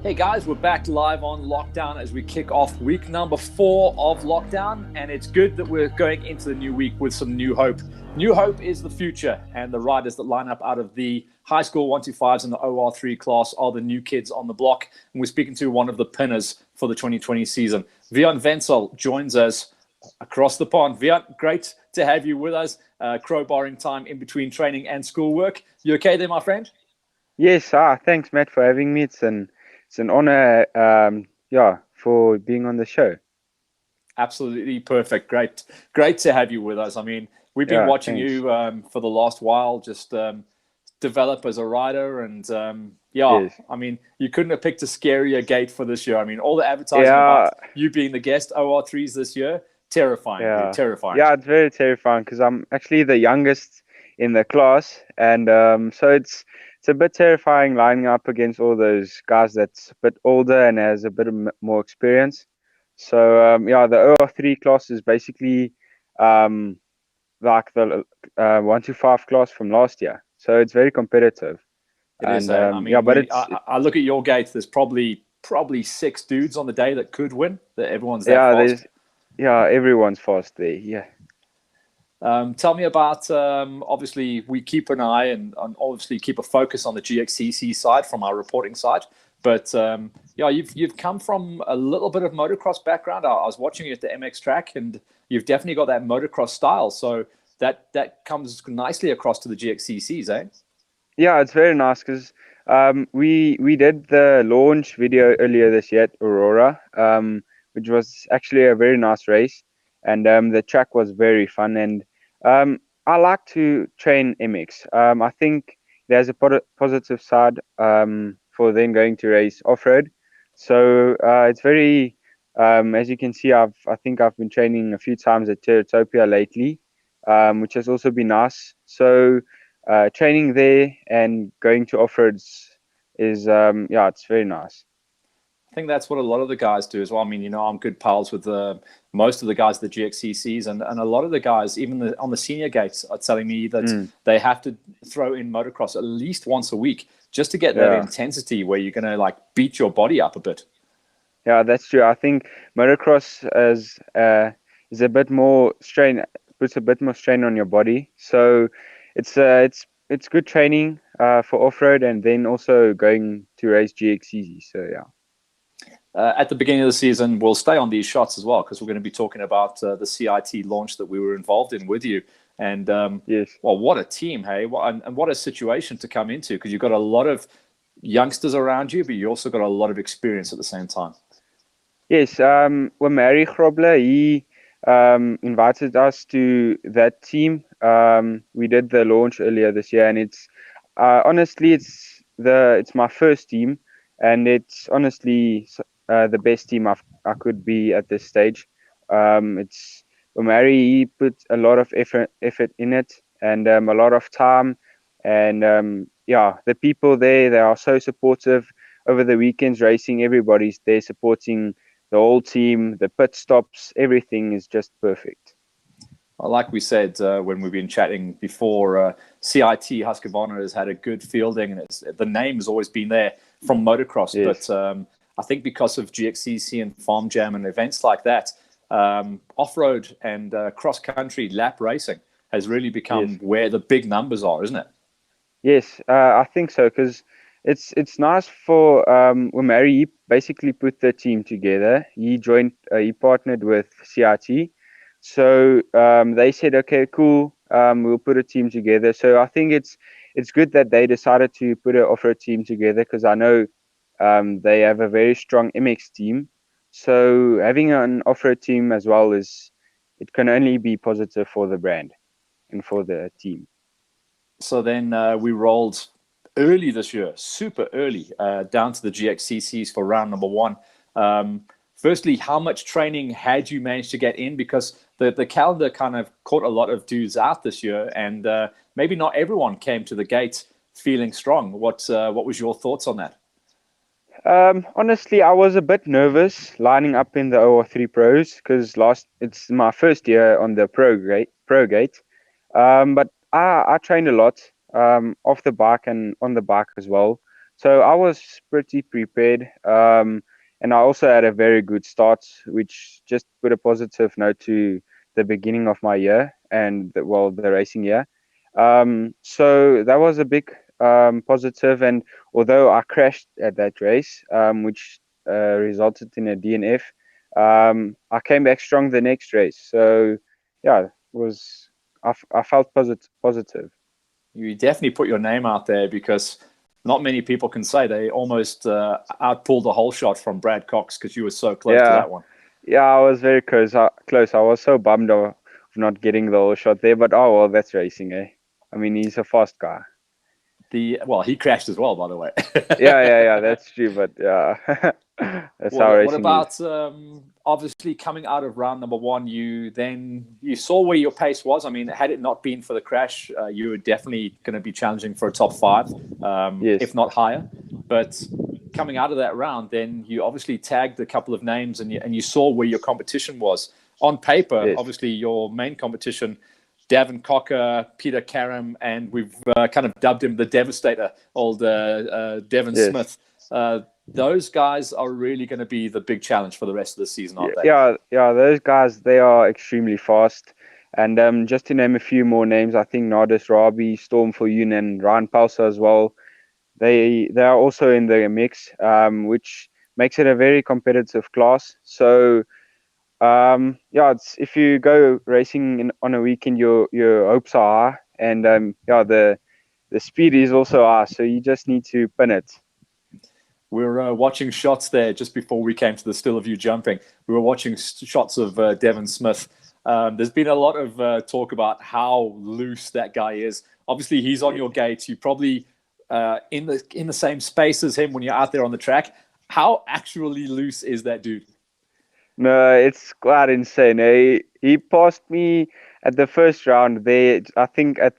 Hey guys, we're back live on lockdown as we kick off week number 4 of lockdown, and it's good that we're going into the new week with some new hope. New hope is the future, and the riders that line up out of the high school 125s and the OR3 class are the new kids on the block. And we're speaking to one of the pinners for the 2020 season. Wian Wentzel joins us across the pond. Wian, great to have you with us. Crowbarring time in between training and schoolwork. You okay there, my friend? Yes, thanks, Matt, for having me. It's an honor, for being on the show. Absolutely perfect. Great to have you with us. I mean, we've been Yeah, watching thanks. you for the last while, just develop as a rider. And Yes. I mean, you couldn't have picked a scarier gate for this year. I mean, all the advertising Yeah, about you being the guest OR3s this year, terrifying, dude, yeah, terrifying. yeah. It's very terrifying because I'm actually the youngest in the class, and so it's a bit terrifying lining up against all those guys that's a bit older and has a bit of more experience. So yeah, the OR3 class is basically um like the 125 class from last year. So it's very competitive. It is. And I yeah, mean, but it's I look at your gate. There's probably 6 dudes on the day that could win. That everyone's that yeah, fast. there's yeah, everyone's fast there. Yeah. Tell me about obviously we keep an eye and obviously keep a focus on the GXCC side from our reporting side. But yeah, you've come from a little bit of motocross background. I was watching you at the MX track, and you've definitely got that motocross style. So that comes nicely across to the GXCCs, eh? Yeah, it's very nice because we did the launch video earlier this year at Aurora, which was actually a very nice race, and the track was very fun. And I like to train MX. I think there's a positive side for then going to race off road. So it's very as you can see, I think I've been training a few times at Teratopia lately, which has also been nice. So training there and going to off-roads is yeah, it's very nice. I think that's what a lot of the guys do as well. I mean, I'm good pals with most of the guys at the GXCCs, and a lot of the guys, even on the senior gates, are telling me that Mm, they have to throw in motocross at least once a week just to get that yeah, intensity where you're going to like beat your body up a bit. yeah, that's true. I think motocross is a bit more strain, puts a bit more strain on your body. So it's good training for off-road and then also going to race GXCZ. So yeah. At the beginning of the season, we'll stay on these shots as well because we're going to be talking about the CIT launch that we were involved in with you. And Yes. well, what a team, hey, and what a situation to come into because you've got a lot of youngsters around you, but you also got a lot of experience at the same time. Yes, well, Mary Grobler, he invited us to that team. We did the launch earlier this year, and it's honestly, it's my first team, and it's honestly the best team I could be at this stage. It's well, Mary, he put a lot of effort in it, and a lot of time, and yeah, the people there, they are so supportive. Over the weekends racing, everybody's there supporting the whole team, the pit stops, everything is just perfect. Like we said when we've been chatting before, CIT Husqvarna has had a good fielding, and the name has always been there from motocross. But Yes, I think because of GXCC and Farm Jam and events like that, off-road and cross-country lap racing has really become yes, where the big numbers are, isn't it? yes. I think so because it's nice for when Mary he basically put the team together. He partnered with CIT, so they said, okay, cool, we'll put a team together. So I think it's good that they decided to put an off-road team together because I know they have a very strong MX team. So having an off-road team as well it can only be positive for the brand and for the team. So then we rolled early this year, super early, down to the GXCCs for round number 1. Firstly, how much training had you managed to get in? Because the calendar kind of caught a lot of dudes out this year, and maybe not everyone came to the gate feeling strong. What was your thoughts on that? Honestly, I was a bit nervous lining up in the OR3 Pros because it's my first year on the Pro gate. But I trained a lot off the bike and on the bike as well. So I was pretty prepared. And I also had a very good start, which just put a positive note to the beginning of my year and the racing year. So that was a big positive. And although I crashed at that race, which resulted in a DNF, I came back strong the next race. So yeah, I felt positive. You definitely put your name out there because not many people can say they almost outpulled a whole shot from Brad Cox because you were so close to Yeah, that one. yeah, I was very close. Close. I was so bummed of not getting the whole shot there, but oh well, that's racing, eh? I mean, he's a fast guy. Well, he crashed as well, by the way. Yeah, that's true, but yeah, that's how What racing is. about obviously coming out of round number one? You saw where your pace was. I mean, had it not been for the crash, you were definitely going to be challenging for a top five, if Yes, not higher. But coming out of that round, then you obviously tagged a couple of names and you saw where your competition was. On paper, yes, obviously your main competition, Davin Cocker, Peter Karam, and we've kind of dubbed him the Devastator, old Devin yes. Smith. Those guys are really going to be the big challenge for the rest of the season, aren't they? Yeah. Those guys, they are extremely fast. And just to name a few more names, I think Nardis Rabi, Storm for Yoon, and Ryan Pausa as well. They are also in the mix, which makes it a very competitive class. So yeah, if you go racing on a weekend, your hopes are high, and yeah, the speed is also high. So you just need to pin it. We were watching shots there just before we came to the still of you jumping. We were watching shots of Devin Smith. There's been a lot of talk about how loose that guy is. Obviously, he's on your gate. You probably in the same space as him when you're out there on the track. How actually loose is that dude? No, it's quite insane. He passed me at the first round there. I think at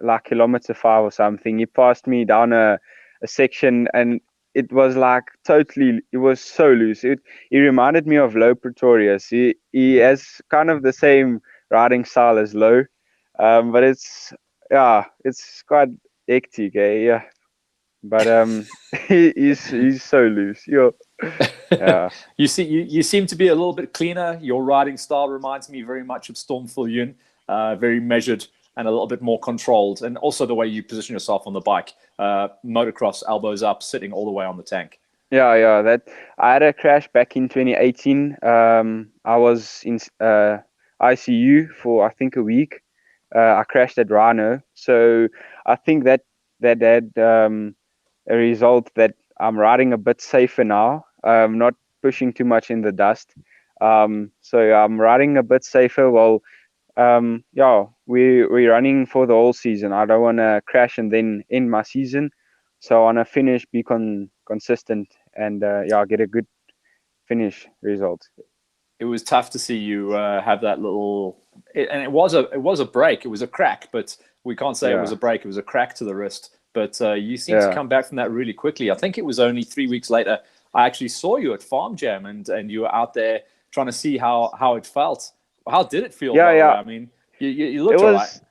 like kilometer 5 or something. He passed me down a section, and it was like it was so loose. He reminded me of Low Pretorius. He has kind of the same riding style as Low, but it's quite hectic, eh? Yeah, but he's so loose. Yeah. You seem to be a little bit cleaner. Your riding style reminds me very much of Storm Yun, very measured and a little bit more controlled, and also the way you position yourself on the bike, motocross, elbows up, sitting all the way on the tank. Yeah. That I had a crash back in 2018. I was in ICU for I think a week. I crashed at Rhino, so I think that had a result that I'm riding a bit safer now. Not pushing too much in the dust. So yeah, I'm riding a bit safer. Well, yeah, we're running for the whole season. I don't want to crash and then end my season. So I want to finish, be consistent, and yeah, get a good finish result. It was tough to see you have that and it was a break. It was a crack, but we can't say it was Yeah, a break. It was a crack to the wrist. But you seem to yeah. come back from that really quickly. I think it was only 3 weeks later I actually saw you at Farm Jam, and you were out there trying to see how it felt. How did it feel, by the way? Yeah. I mean, you It looked all right.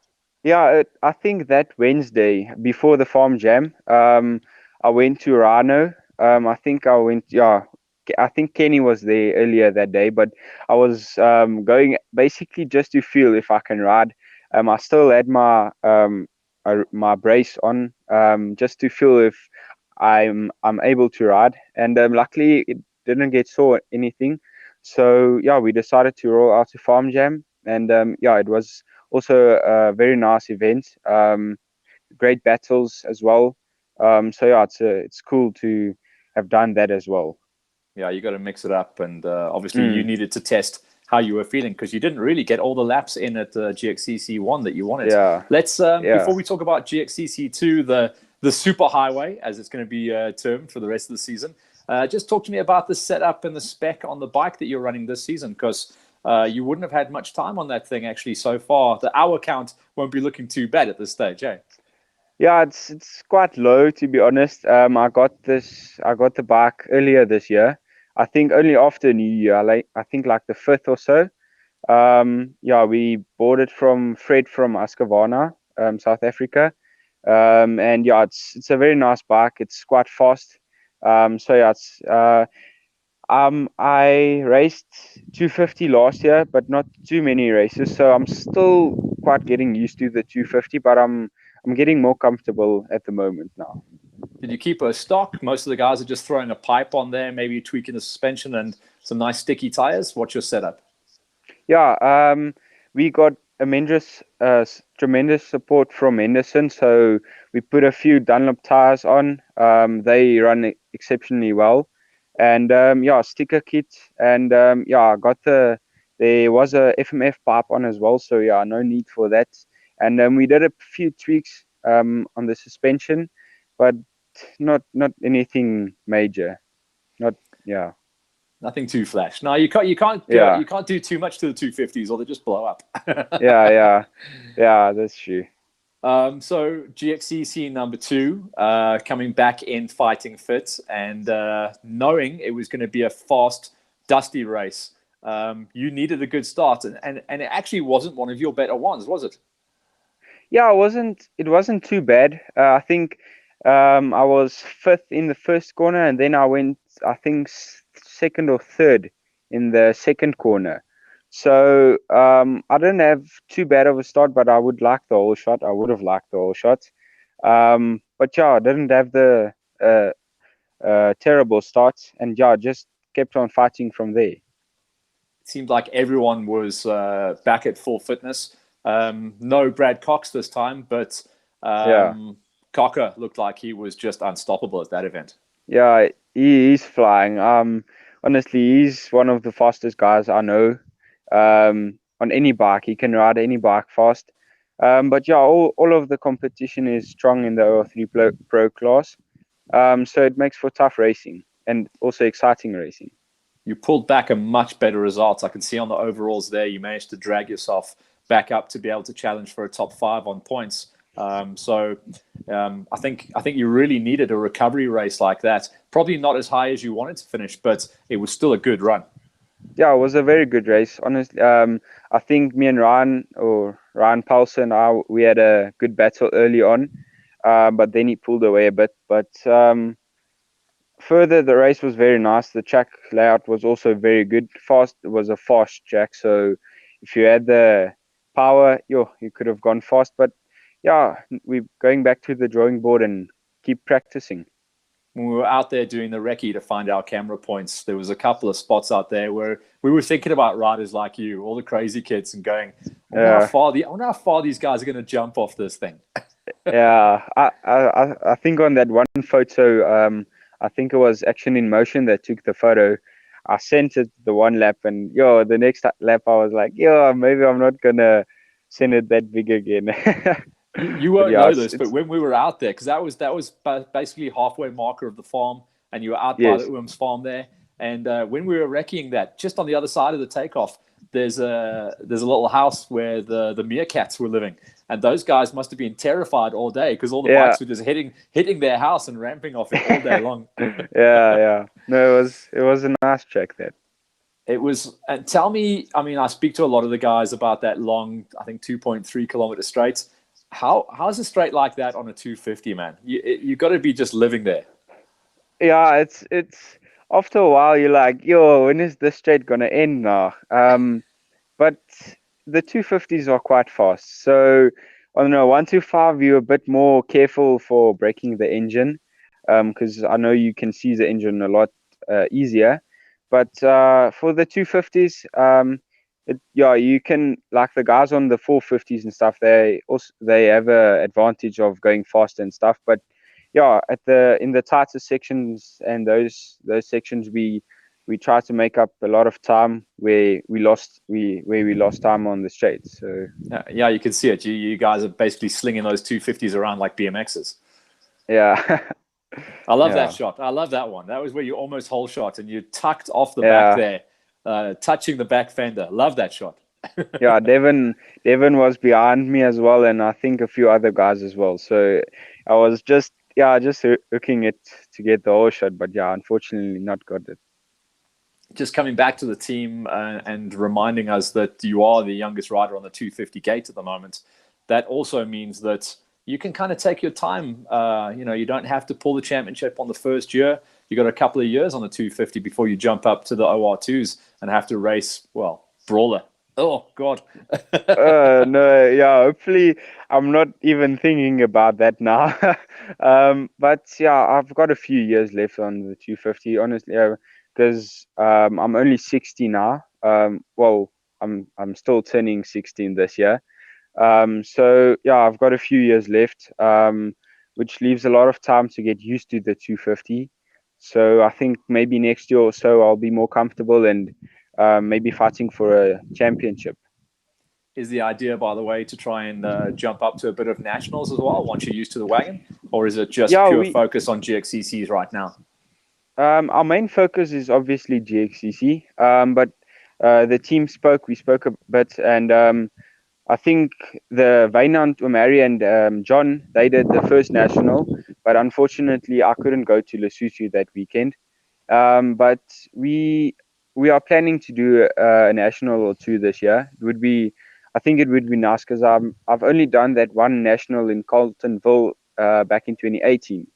was I think that Wednesday before the farm jam, I went to Rhino. I think I went. Yeah, I think Kenny was there earlier that day, but I was going basically just to feel if I can ride. I still had my brace on, just to feel if I'm able to ride, and luckily it didn't get sore anything. So yeah, we decided to roll out to farm jam, and yeah, it was also a very nice event. Great battles as well. So yeah, it's cool to have done that as well. Yeah, you got to mix it up, and obviously you Mm, needed to test how you were feeling because you didn't really get all the laps in at GXCC one that you wanted. yeah, Let's yeah. before we talk about GXCC two, the super highway as it's going to be termed for the rest of the season. Just talk to me about the setup and the spec on the bike that you're running this season because you wouldn't have had much time on that thing actually so far. The hour count won't be looking too bad at this stage, eh? Yeah, it's quite low to be honest. I got the bike earlier this year. I think only after New Year, like I think like the 5th or so. Yeah, we bought it from Fred from Askavana, South Africa. And yeah, it's a very nice bike. It's quite fast. So yeah, I raced 250 last year, but not too many races. So I'm still quite getting used to the 250, but I'm getting more comfortable at the moment now. Did you keep a stock? Most of the guys are just throwing a pipe on there, maybe tweaking the suspension and some nice sticky tires. What's your setup? Yeah, we got tremendous support from Henderson. So we put a few Dunlop tires on. They run exceptionally well, and yeah, sticker kit, and yeah, I got there was a FMF pipe on as well. So yeah, no need for that. And we did a few tweaks on the suspension, but not anything major. Not yeah. Nothing too flash. No, you Yeah, can't do too much to the 250s or they just blow up. yeah, that's true. So GXCC number 2, coming back in fighting fit and knowing it was going to be a fast, dusty race. You needed a good start, and it actually wasn't one of your better ones, was it? Yeah, it wasn't too bad. I think I was fifth in the first corner, and then I went, I think, second or third in the second corner. So I didn't have too bad of a start, but I would like the whole shot. I would have liked the whole shot. But yeah, I didn't have the terrible start, and yeah, just kept on fighting from there. It seemed like everyone was back at full fitness. No Brad Cox this time, but Yeah. Cocker looked like he was just unstoppable at that event. Yeah, he's flying. Honestly, he's one of the fastest guys I know. On any bike, he can ride any bike fast. But yeah, all of the competition is strong in the O3 Pro class. So it makes for tough racing and also exciting racing. You pulled back a much better result. I can see on the overalls there, you managed to drag yourself back up to be able to challenge for a top 5 on points. I think you really needed a recovery race like that. Probably not as high as you wanted to finish, but it was still a good run. Yeah, it was a very good race. Honestly, I think me and Ryan Paulson, we had a good battle early on, but then he pulled away a bit. But further, the race was very nice. The track layout was also very good. Fast, it was a fast track, so if you had the power, you could have gone fast. But yeah, we're going back to the drawing board and keep practicing. When we were out there doing the recce to find our camera points, there was a couple of spots out there where we were thinking about riders like you, all the crazy kids, and going, I wonder how far these guys are going to jump off this thing. Yeah, I think on that one photo, I think it was Action in Motion that took the photo. I sent it the one lap, and the next lap I was like, maybe I'm not gonna send it that big again. You won't know this, but when we were out there, because that was basically halfway marker of the farm, and you were out by the Ooms farm there. And when we were recceing that, just on the other side of the takeoff, there's a little house where the meerkats were living, and those guys must have been terrified all day because all the bikes were just hitting their house and ramping off it all day long. Yeah. No, it was a nice track there. It was. And tell me, I mean, I speak to a lot of the guys about that long, I think 2.3 kilometer straights. How's a straight like that on a 250, man? You got to be just living there. Yeah, it's after a while you're like, when is this straight gonna end now? But the 250s are quite fast, so I don't know, 125 you're a bit more careful for braking the engine, because I know you can see the engine a lot easier. But for the 250s, you can, like the guys on the 450s and stuff. They have a advantage of going faster and stuff. But yeah, in the tighter sections and those sections, we try to make up a lot of time where we lost time on the straights. So yeah, you can see it. You guys are basically slinging those 250s around like BMXs. Yeah. I love that shot. I love that one. That was where you almost whole shot and you tucked off the back there, touching the back fender. Love that shot. Yeah, Devin was behind me as well, and I think a few other guys as well. So I was just hooking it to get the whole shot, but unfortunately not got it. Just coming back to the team and reminding us that you are the youngest rider on the 250 gate at the moment. That also means that you can kind of take your time. You don't have to pull the championship on the first year. You got a couple of years on the 250 before you jump up to the OR2s and have to race, well, brawler. Oh, God. No, yeah, hopefully I'm not even thinking about that now. But yeah, I've got a few years left on the 250, honestly, because I'm only 60 now. Well, I'm still turning 16 this year. So yeah, I've got a few years left, which leaves a lot of time to get used to the 250. So I think maybe next year or so I'll be more comfortable and maybe fighting for a championship. Is the idea, by the way, to try and jump up to a bit of nationals as well once you're used to the wagon? Or is it just Yeah, pure focus on GXCCs right now? our main focus is obviously GXCC, but the team we spoke a bit, and I think the Wynand, Umari, and John, they did the first national, but unfortunately I couldn't go to Lesotho that weekend. But we are planning to do a national or two this year. I think it would be nice because I've only done that one national in Carltonville back in 2018.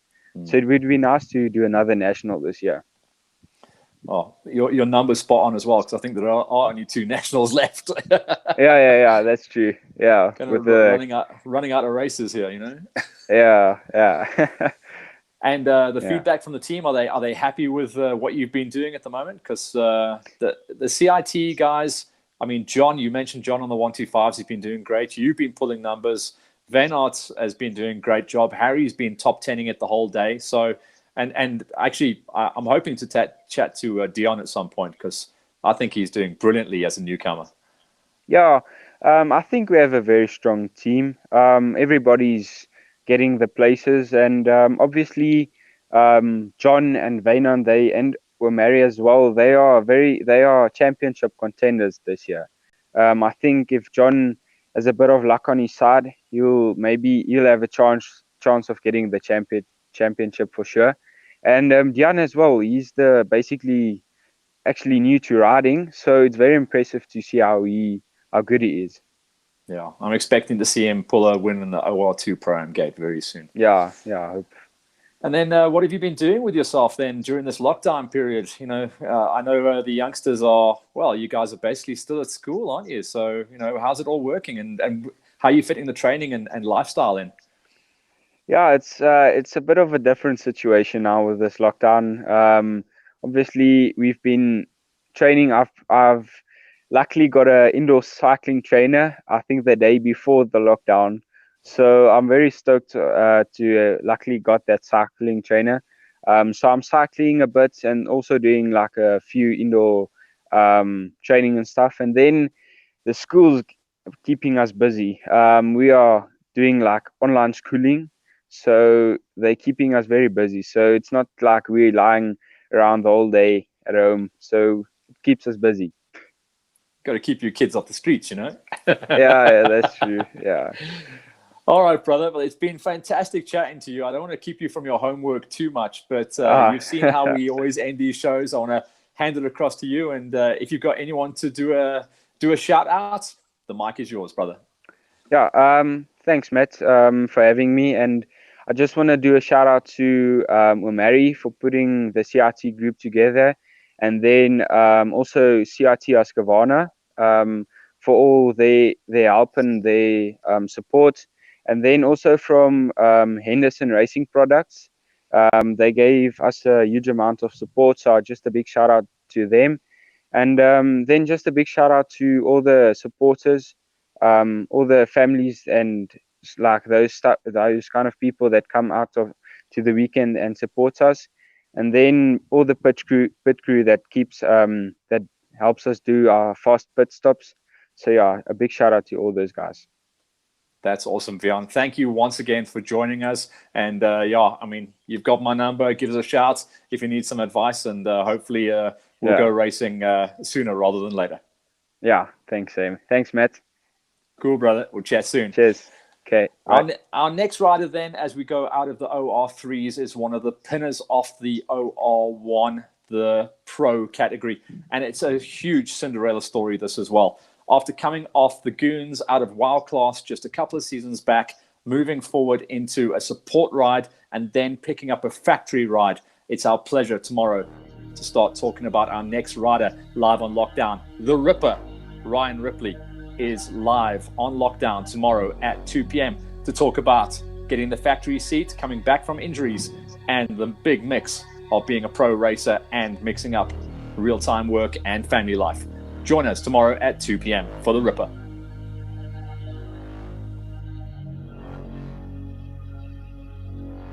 So it would be nice to do another national this year. Oh, your number's spot on as well, because I think there are only 2 nationals left. Yeah, that's true. Yeah, kind of running out of races here, Yeah. And the feedback from the team, are they happy with what you've been doing at the moment? Because the CIT guys, I mean, John, you mentioned John on the 125s. He's been doing great. You've been pulling numbers. Van Aert has been doing a great job. Harry's been top 10ing it the whole day. So, and actually, I'm hoping to chat to Dion at some point, because I think he's doing brilliantly as a newcomer. Yeah, I think we have a very strong team. Everybody's getting the places, and obviously, John and Wynand, and Umari as well. They are championship contenders this year. I think if John has a bit of luck on his side, he'll have a chance of getting the championship for sure. And Dion as well. He's basically actually new to riding, so it's very impressive to see how good he is. Yeah, I'm expecting to see him pull a win in the OR2 Pro-Am gate very soon. Yeah, I hope. And then what have you been doing with yourself then during this lockdown period? I know the youngsters you guys are basically still at school, aren't you? So, how's it all working, and how are you fitting the training and lifestyle in? Yeah, it's a bit of a different situation now with this lockdown. Obviously, we've been training. I've luckily got an indoor cycling trainer, I think the day before the lockdown. So I'm very stoked to luckily got that cycling trainer. So I'm cycling a bit and also doing like a few indoor training and stuff. And then the school's keeping us busy. We are doing like online schooling. So they're keeping us very busy. So it's not like we're lying around the whole day at home. So it keeps us busy. Got to keep your kids off the streets, Yeah, that's true. Yeah. All right, brother. Well, it's been fantastic chatting to you. I don't want to keep you from your homework too much, but you've seen how we always end these shows. I want to hand it across to you. And if you've got anyone to do a shout out, the mic is yours, brother. Yeah. Thanks, Matt, for having me. And I just want to do a shout out to Umari for putting the CRT group together, and then also CRT Ascavana for all their help and their support, and then also from Henderson Racing Products. They gave us a huge amount of support, so just a big shout out to them, and then just a big shout out to all the supporters, all the families, and like those kind of people that come out to the weekend and support us, and then all the pit crew that keeps that helps us do our fast pit stops. So yeah, a big shout out to all those guys. That's awesome, Wian. Thank you once again for joining us. And you've got my number. Give us a shout if you need some advice, and hopefully we'll go racing sooner rather than later. Yeah, thanks, Sam. Thanks, Matt. Cool, brother. We'll chat soon. Cheers. Okay. Our next rider then, as we go out of the OR3s, is one of the pinners off the OR1, the pro category. And it's a huge Cinderella story, this as well. After coming off the Goons out of Wild Class just a couple of seasons back, moving forward into a support ride, and then picking up a factory ride. It's our pleasure tomorrow to start talking about our next rider live on Lockdown. The Ripper, Ryan Ripley, is live on Lockdown tomorrow at 2 p.m. to talk about getting the factory seat, coming back from injuries, and the big mix of being a pro racer and mixing up real-time work and family life. Join us tomorrow at 2 p.m. for The Ripper.